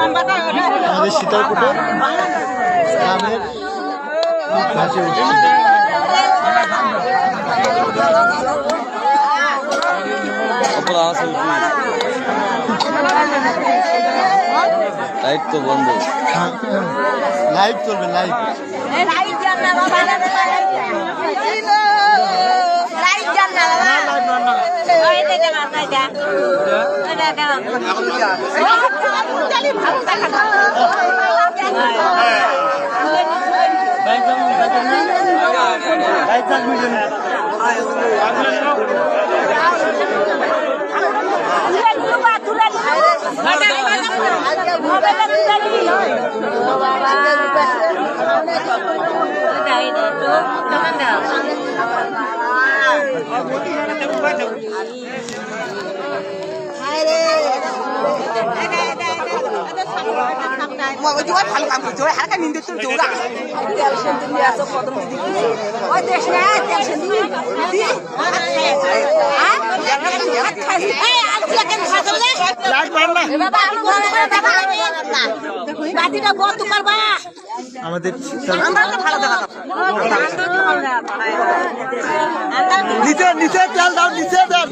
আমাদের শীতলকুটে গ্রামের মাঝে লাইট তো বন্ধ, লাইভ চলবে, live mọi người chú thằng làm của chú hắn cái nhìn được chú đã tiền xin tiền nhà số phận đi ôi tiền xin đi hả anh chưa cần khá rồi đấy live মারলা বাতিটা বন্ধ করবা আমাদের আমরা তো ভালো দেখা নিচে নিচে তেল দাও, নিচে দাও।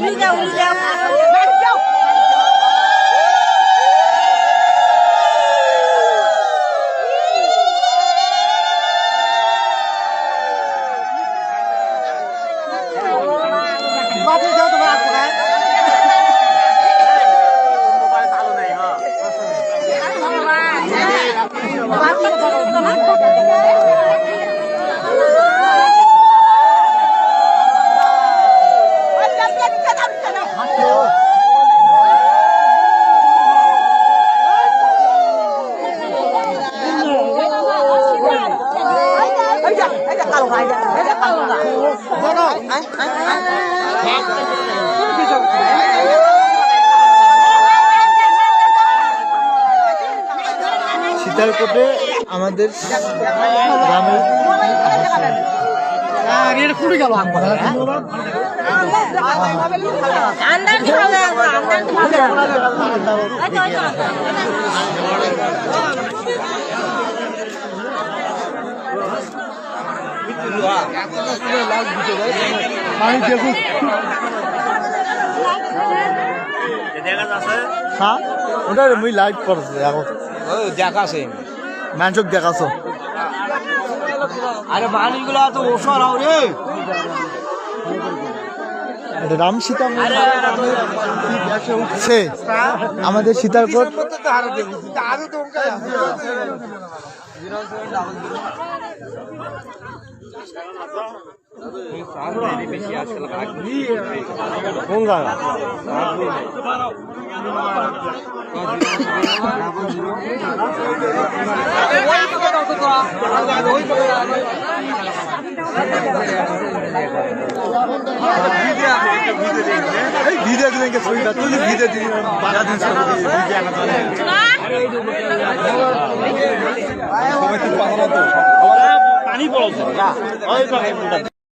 শীতলকুটে আমাদের গ্রামের হ্যাঁ ওটা মুই লাইভ করছি এখন দেখাছে মানুষক দেখাছো। আরে বাড়িগুলো তো ওসর আও রে রাম সীতা উঠছে আমাদের শীতলকুট। কোন জায়গা ভিজে দিলেন কে ছবিটা তুই ভিজে দিলি বাধা দিন পানি পড়ছে